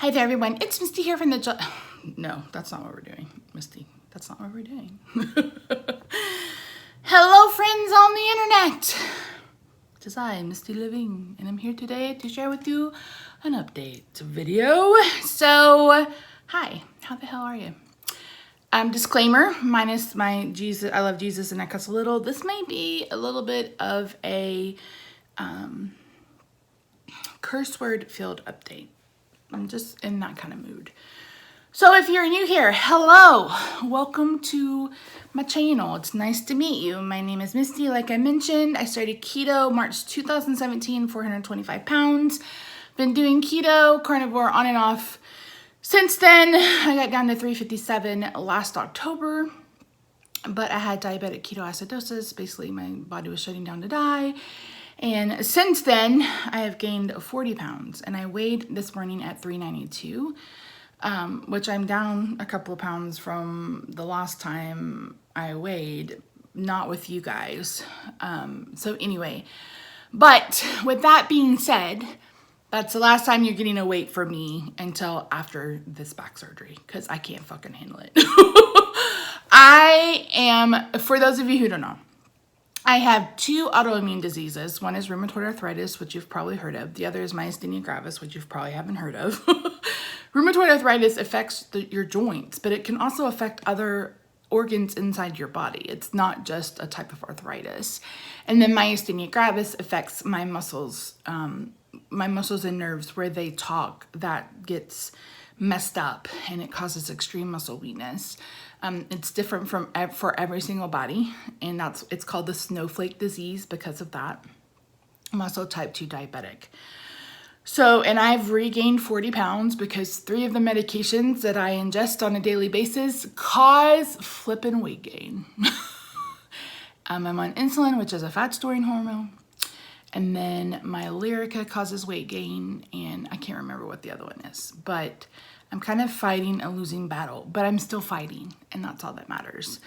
Hi there, everyone. It's Misty here from the No, that's not what we're doing, Misty. That's not what we're doing. Hello, friends on the internet. It is I, Misty Living, and I'm here today to share with you an update video. So, hi. How the hell are you? Disclaimer, minus my Jesus, I love Jesus and I cuss a little. This may be a little bit of a curse word filled update. I'm just in that kind of mood. So if you're new here, hello, welcome to my channel. It's nice to meet you. My name is Misty. Like I mentioned, I started keto March 2017, 425 pounds. Been doing keto, carnivore on and off. Since then, I got down to 357 last October, but I had diabetic ketoacidosis. Basically, my body was shutting down to die. And since then, I have gained 40 pounds, and I weighed this morning at 392, which I'm down a couple of pounds from the last time I weighed, not with you guys. So anyway, but with that being said, that's the last time you're getting a weight for me until after this back surgery, because I can't fucking handle it. I am, for those of you who don't know, I have two autoimmune diseases. One is rheumatoid arthritis, which you've probably heard of. The other is myasthenia gravis, which you probably haven't heard of. Rheumatoid arthritis affects your joints, but it can also affect other organs inside your body. It's not just a type of arthritis. And then myasthenia gravis affects my muscles and nerves where they talk. That gets messed up and it causes extreme muscle weakness. It's different for every single body, and it's called the snowflake disease because of that. I'm also type 2 diabetic. So, and I've regained 40 pounds because 3 of the medications that I ingest on a daily basis cause flippin' weight gain. I'm on insulin, which is a fat storing hormone. And then my Lyrica causes weight gain, and I can't remember what the other one is, but I'm kind of fighting a losing battle, but I'm still fighting, and that's all that matters.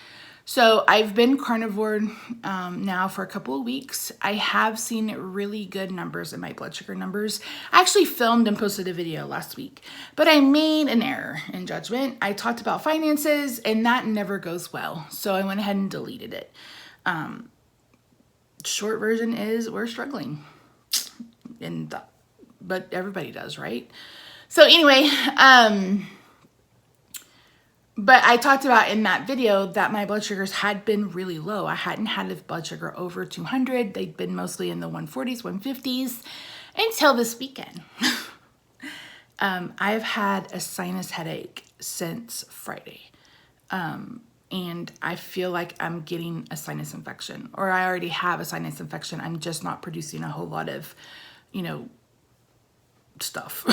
So I've been carnivore now for a couple of weeks. I have seen really good numbers in my blood sugar numbers. I actually filmed and posted a video last week, but I made an error in judgment. I talked about finances, and that never goes well, so I went ahead and deleted it. Short version is we're struggling, but everybody does, right? So anyway, but I talked about in that video that my blood sugars had been really low. I hadn't had a blood sugar over 200. They'd been mostly in the 140s, 150s until this weekend. I've had a sinus headache since Friday. And I feel like I'm getting a sinus infection, or I already have a sinus infection. I'm just not producing a whole lot of, stuff.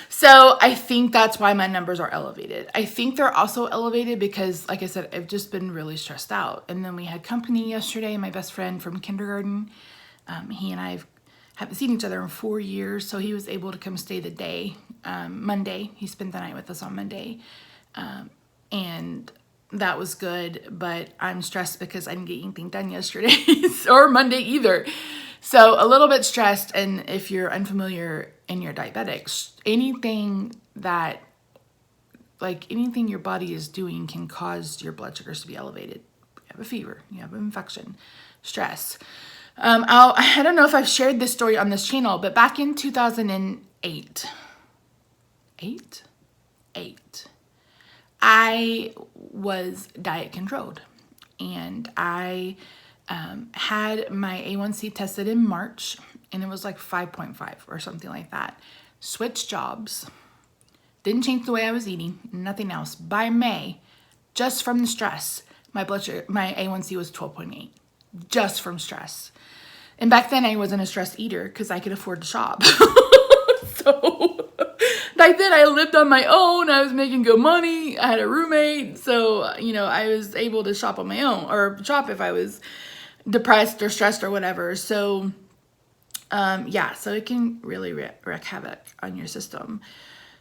So I think that's why my numbers are elevated. I think they're also elevated because, like I said, I've just been really stressed out. And then we had company yesterday, my best friend from kindergarten. He and I haven't seen each other in 4 years, so he was able to come stay the day. Monday, he spent the night with us on Monday. And that was good, but I'm stressed because I didn't get anything done yesterday or Monday either. So a little bit stressed, and if you're unfamiliar and you're diabetic, anything your body is doing can cause your blood sugars to be elevated. You have a fever, you have an infection, stress. I don't know if I've shared this story on this channel, but back in 2008, I was diet controlled, and I had my A1C tested in March, and it was like 5.5 or something like that. Switched jobs, didn't change the way I was eating, nothing else. By May, just from the stress, my blood sugar, my A1C was 12.8, just from stress. And back then I wasn't a stress eater because I could afford to shop. So back then I lived on my own. I was making good money. I had a roommate. So, I was able to shop on my own, or shop if I was depressed or stressed or whatever. So, so it can really wreak havoc on your system.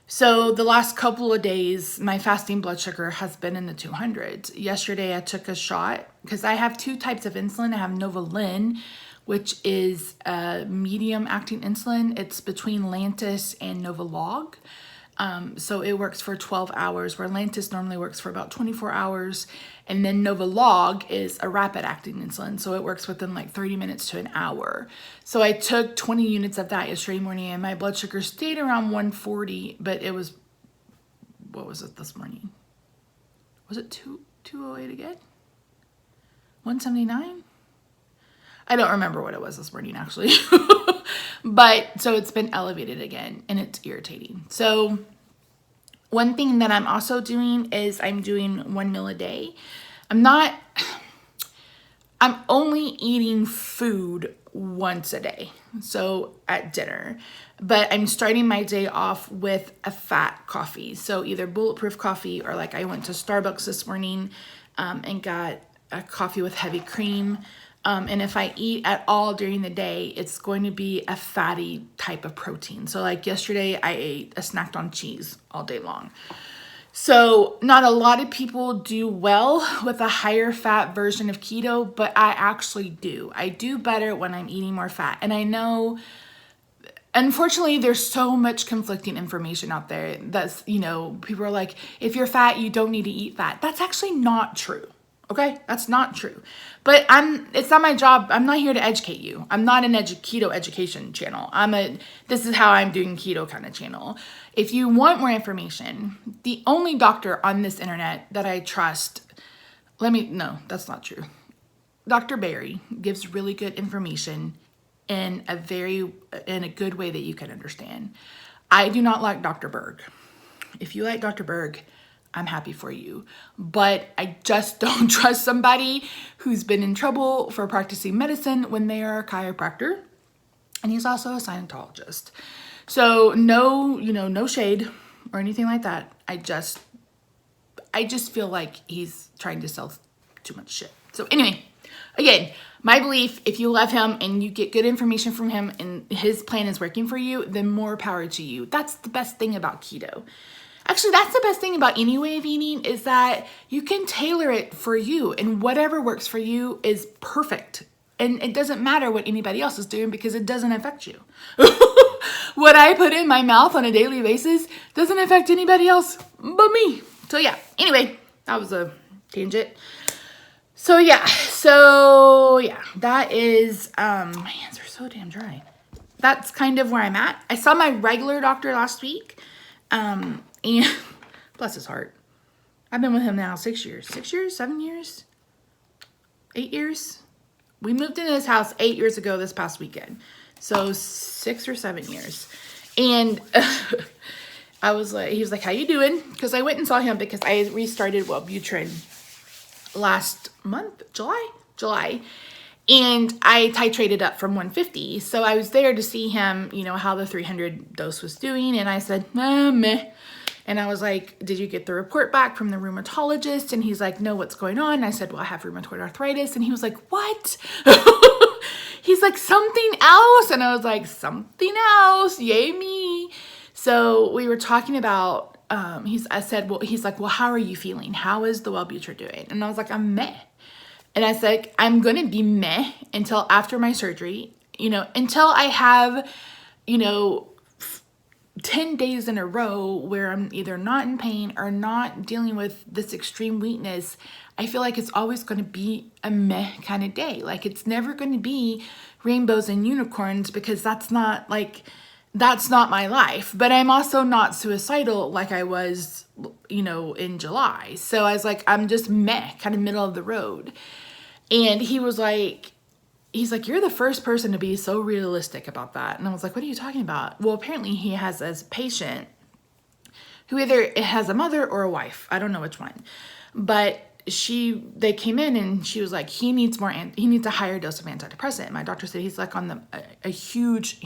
So the last couple of days, my fasting blood sugar has been in the 200s. Yesterday I took a shot because I have 2 types of insulin. I have Novolin, which is a medium acting insulin. It's between Lantus and Novolog. So it works for 12 hours, where Lantus normally works for about 24 hours. And then Novolog is a rapid acting insulin. So it works within like 30 minutes to an hour. So I took 20 units of that yesterday morning, and my blood sugar stayed around 140, but it was, what was it this morning? Was it 208 again? 179? I don't remember what it was this morning, actually. But so it's been elevated again, and it's irritating. So one thing that I'm also doing is I'm doing 1 meal a day. I'm only eating food once a day, so at dinner. But I'm starting my day off with a fat coffee. So either bulletproof coffee, or like I went to Starbucks this morning and got a coffee with heavy cream. And if I eat at all during the day, it's going to be a fatty type of protein. So like yesterday, I snacked on cheese all day long. So not a lot of people do well with a higher fat version of keto, but I actually do. I do better when I'm eating more fat. And I know, unfortunately, there's so much conflicting information out there that's, people are like, if you're fat, you don't need to eat fat. That's actually not true. Okay, that's not true. But it's not my job. I'm not here to educate you. I'm not an keto education channel. This is how I'm doing keto kind of channel. If you want more information, the only doctor on this internet that I trust, no, that's not true. Dr. Barry gives really good information in a good way that you can understand. I do not like Dr. Berg. If you like Dr. Berg, I'm happy for you, but I just don't trust somebody who's been in trouble for practicing medicine when they are a chiropractor, and he's also a Scientologist. So no shade or anything like that. I just feel like he's trying to sell too much shit. So anyway, again, my belief, if you love him and you get good information from him and his plan is working for you, then more power to you. That's the best thing about keto. Actually, that's the best thing about any way of eating, is that you can tailor it for you, and whatever works for you is perfect. And it doesn't matter what anybody else is doing, because it doesn't affect you. What I put in my mouth on a daily basis doesn't affect anybody else but me. So yeah, anyway, that was a tangent. So yeah, that is, my hands are so damn dry. That's kind of where I'm at. I saw my regular doctor last week. And bless his heart, I've been with him now 6 years, 7 years, 8 years. We moved into his house 8 years ago this past weekend. So 6 or 7 years. And he was like, how you doing? Because I went and saw him because I restarted Wellbutrin last month, July. And I titrated up from 150. So I was there to see him, how the 300 dose was doing. And I said, meh. And I was like, did you get the report back from the rheumatologist? And he's like, no, what's going on? And I said, well, I have rheumatoid arthritis. And he was like, what? He's like, something else. And I was like, something else. Yay me. So we were talking about, he's like, well, how are you feeling? How is the Wellbutrin doing? And I was like, I'm meh. And I said, I'm going to be meh until after my surgery, until I have, 10 days in a row where I'm either not in pain or not dealing with this extreme weakness. I feel like it's always going to be a meh kind of day. Like, it's never going to be rainbows and unicorns, because that's not my life. But I'm also not suicidal like I was, in July. So I was like, I'm just meh, kind of middle of the road. And he's like, you're the first person to be so realistic about that. And I was like, what are you talking about? Well, apparently he has a patient who either has a mother or a wife. I don't know which one. But they came in and she was like, he needs a higher dose of antidepressant. And my doctor said he's like on a huge,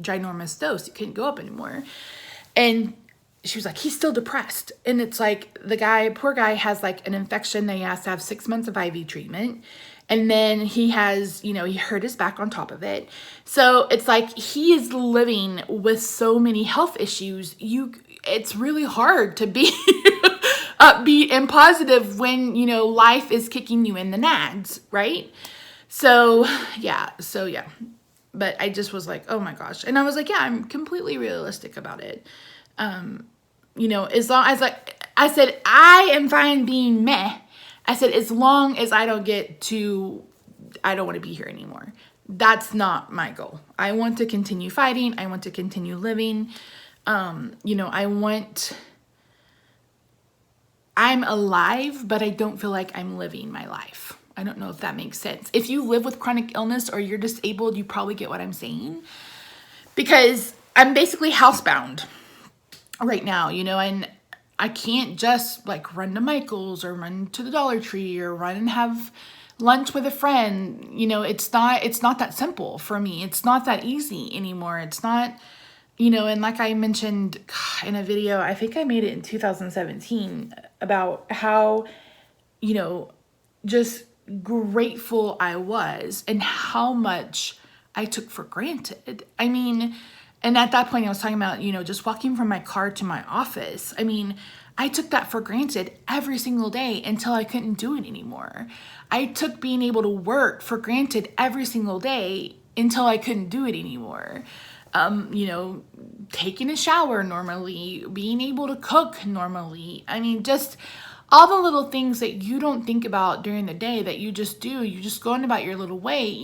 ginormous dose. He couldn't go up anymore. And she was like, he's still depressed. And it's like, poor guy has like an infection that he has to have 6 months of IV treatment. And then he has, he hurt his back on top of it. So it's like, he is living with so many health issues. It's really hard to be upbeat and positive when, life is kicking you in the nads, right? So yeah. But I just was like, oh my gosh. And I was like, yeah, I'm completely realistic about it. as long as I said, I am fine being meh. I said, as long as I don't want to be here anymore. That's not my goal. I want to continue fighting. I want to continue living. I'm alive, but I don't feel like I'm living my life. I don't know if that makes sense. If you live with chronic illness or you're disabled, you probably get what I'm saying. Because I'm basically housebound right now, and I can't just like run to Michael's or run to the Dollar Tree or run and have lunch with a friend. It's not that simple for me. It's not that easy anymore. It's not, and like I mentioned in a video, I think I made it in 2017 about how, just grateful I was and how much I took for granted. I mean, and at that point I was talking about, just walking from my car to my office. I mean, I took that for granted every single day until I couldn't do it anymore. I took being able to work for granted every single day until I couldn't do it anymore. Taking a shower normally, being able to cook normally. I mean, just all the little things that you don't think about during the day that you just do. You just go on about your little way.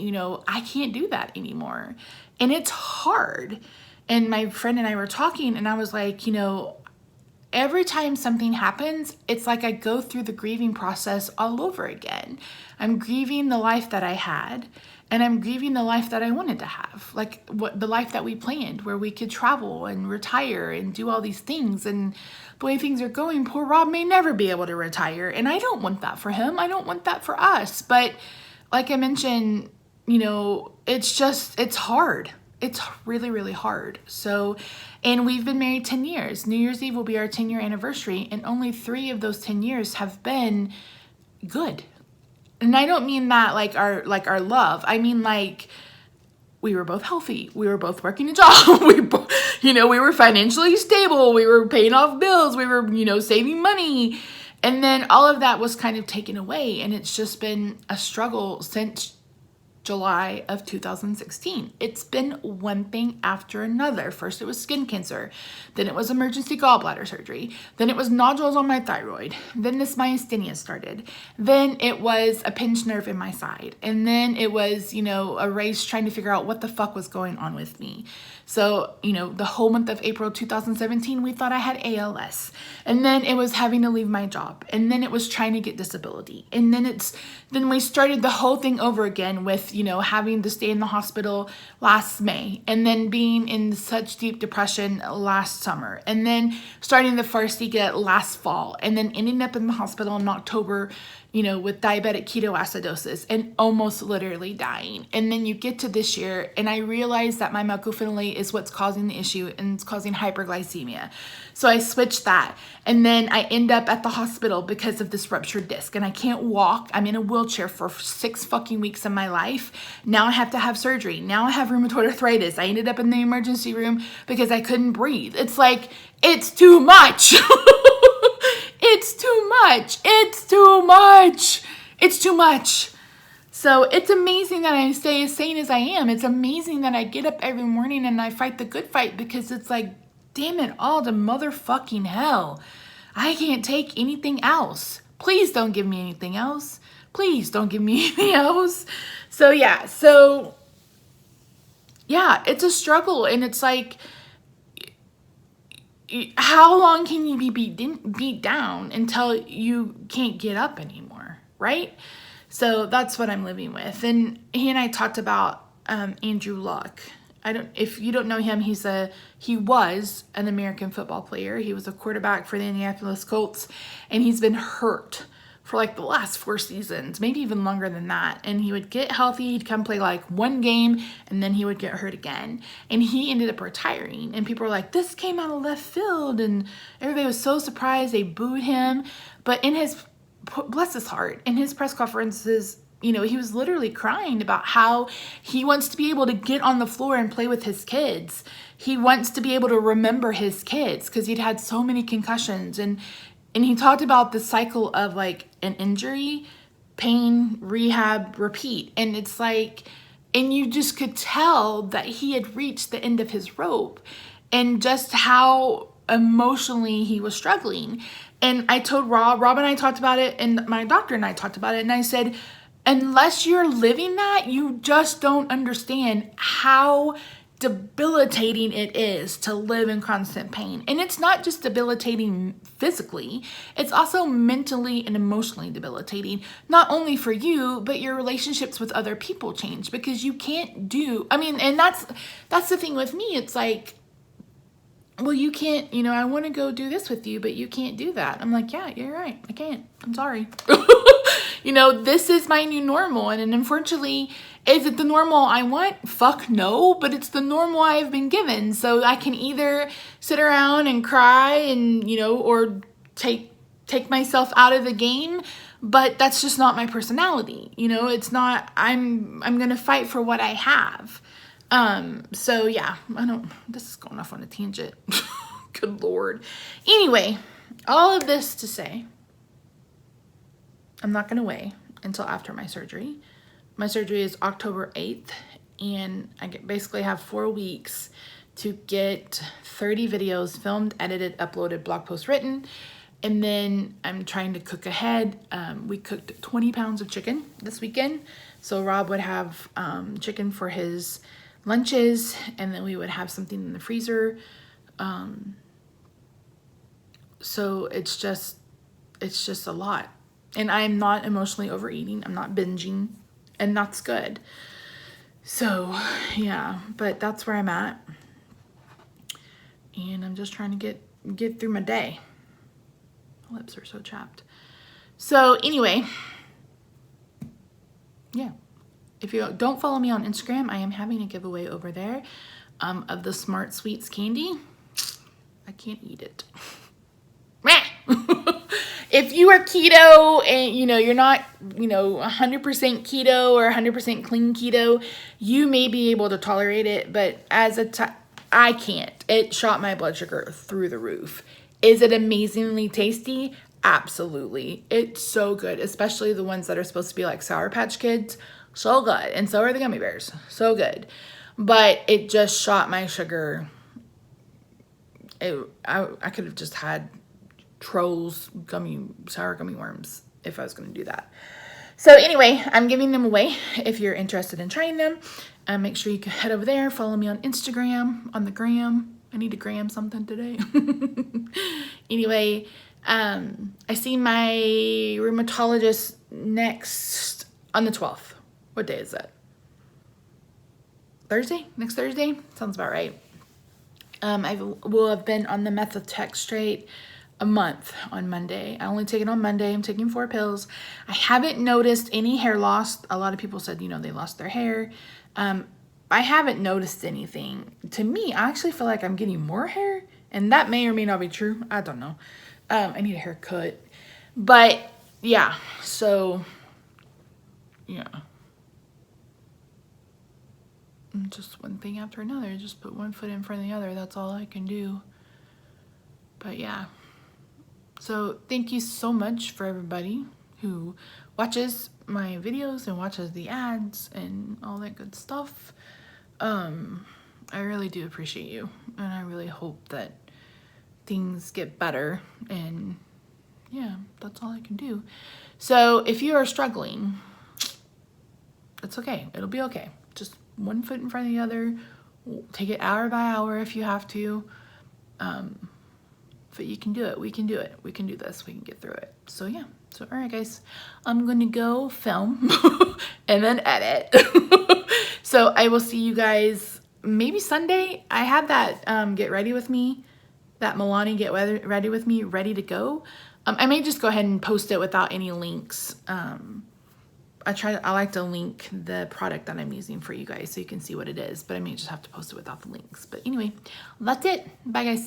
I can't do that anymore. And it's hard. And my friend and I were talking, and I was like, every time something happens, it's like I go through the grieving process all over again. I'm grieving the life that I had, and I'm grieving the life that I wanted to have, like the life that we planned, where we could travel and retire and do all these things. And the way things are going, poor Rob may never be able to retire, and I don't want that for him. I don't want that for us. But like I mentioned, it's hard. It's really, really hard. So, and we've been married 10 years. New Year's Eve will be our 10-year anniversary, and only 3 of those 10 years have been good. And I don't mean that like our love. I mean like we were both healthy. We were both working a job. we were financially stable. We were paying off bills. We were, saving money. And then all of that was kind of taken away, and it's just been a struggle since July of 2016. It's been one thing after another. First it was skin cancer, then it was emergency gallbladder surgery, then it was nodules on my thyroid, then this myasthenia started, then it was a pinched nerve in my side, and then it was, a race trying to figure out what the fuck was going on with me. So, the whole month of April 2017, we thought I had ALS, and then it was having to leave my job, and then it was trying to get disability, and then we started the whole thing over again with, having to stay in the hospital last May, and then being in such deep depression last summer, and then starting the first Farxiga last fall, and then ending up in the hospital in October, with diabetic ketoacidosis and almost literally dying. And then you get to this year, and I realized that my mycophenolate is what's causing the issue, and it's causing hyperglycemia. So I switched that, and then I end up at the hospital because of this ruptured disc, and I can't walk. I'm in a wheelchair for 6 fucking weeks of my life. Now I have to have surgery. Now I have rheumatoid arthritis. I ended up in the emergency room because I couldn't breathe. It's like, it's too much. It's too much. It's too much. It's too much. So it's amazing that I stay as sane as I am. It's amazing that I get up every morning and I fight the good fight, because it's like, damn it all to motherfucking hell. I can't take anything else. Please don't give me anything else. Please don't give me anything else. So yeah, it's a struggle, and it's like, how long can you be beat down until you can't get up anymore, right? So that's what I'm living with. And he and I talked about Andrew Luck. If you don't know him, he was an American football player. He was a quarterback for the Indianapolis Colts, and he's been hurt for like the last 4 seasons, maybe even longer than that. And he would get healthy, he'd come play like 1 game, and then he would get hurt again. And he ended up retiring, and people were like, this came out of left field, and everybody was so surprised. They booed him. But bless his heart, in his press conferences, he was literally crying about how he wants to be able to get on the floor and play with his kids. He wants to be able to remember his kids, because he'd had so many concussions. And he talked about the cycle of like an injury, pain, rehab, repeat. And it's like, and you just could tell that he had reached the end of his rope, and just how emotionally he was struggling. And I told Rob and I talked about it, and my doctor and I talked about it, and I said, unless you're living that, you just don't understand how debilitating it is to live in constant pain. And it's not just debilitating physically, it's also mentally and emotionally debilitating, not only for you, but your relationships with other people change, because you can't do, I mean, and that's the thing with me. It's like, well, you can't, I want to go do this with you, but you can't do that. I'm like, yeah, you're right. I can't. I'm sorry. This is my new normal. And unfortunately, is it the normal I want? Fuck no, but it's the normal I've been given. So I can either sit around and cry and, or take myself out of the game, but that's just not my personality. It's not, I'm going to fight for what I have. So yeah, this is going off on a tangent. Good Lord. Anyway, all of this to say, I'm not going to weigh until after my surgery. My surgery is October 8th, and I basically have 4 weeks to get 30 videos filmed, edited, uploaded, blog posts written. And then I'm trying to cook ahead. We cooked 20 pounds of chicken this weekend. So Rob would have chicken for his lunches, and then we would have something in the freezer. So it's just a lot. And I'm not emotionally overeating. I'm not binging, and that's good. So yeah, but that's where I'm at. And I'm just trying to get through my day. My lips are so chapped. So anyway, yeah. If you don't follow me on Instagram, I am having a giveaway over there of the Smart Sweets candy. I can't eat it. If you are keto and you're not 100% keto or 100% clean keto, you may be able to tolerate it, but I can't. It shot my blood sugar through the roof. Is it amazingly tasty? Absolutely. It's so good, especially the ones that are supposed to be like Sour Patch Kids. So good. And so are the gummy bears. So good. But it just shot my sugar. I could have just had Trolls sour gummy worms if I was going to do that. So anyway, I'm giving them away. If you're interested in trying them, make sure you can head over there. Follow me on Instagram, on the gram. I need to gram something today. Anyway, I see my rheumatologist next on the 12th. What day is that? Thursday? Next Thursday? Sounds about right. I will have been on the methotrexate a month on Monday. I only take it on Monday. I'm taking 4 pills. I haven't noticed any hair loss. A lot of people said, they lost their hair. I haven't noticed anything. To me, I actually feel like I'm getting more hair, and that may or may not be true. I don't know. I need a haircut. But yeah, so yeah. Just one thing after another. Just put one foot in front of the other. That's all I can do. But yeah. So thank you so much for everybody who watches my videos and watches the ads and all that good stuff. I really do appreciate you, and I really hope that things get better, and yeah, that's all I can do. So if you are struggling, it's okay. It'll be okay. Just one foot in front of the other. Take it hour by hour if you have to. But you can do it. We can do it. We can do this. We can get through it. So yeah. So all right, guys. I'm going to go film and then edit. So I will see you guys maybe Sunday. I have that Get Ready With Me, that Milani Get Ready With Me ready to go. I may just go ahead and post it without any links. I like to link the product that I'm using for you guys so you can see what it is, but I may just have to post it without the links. But anyway, that's it. Bye, guys.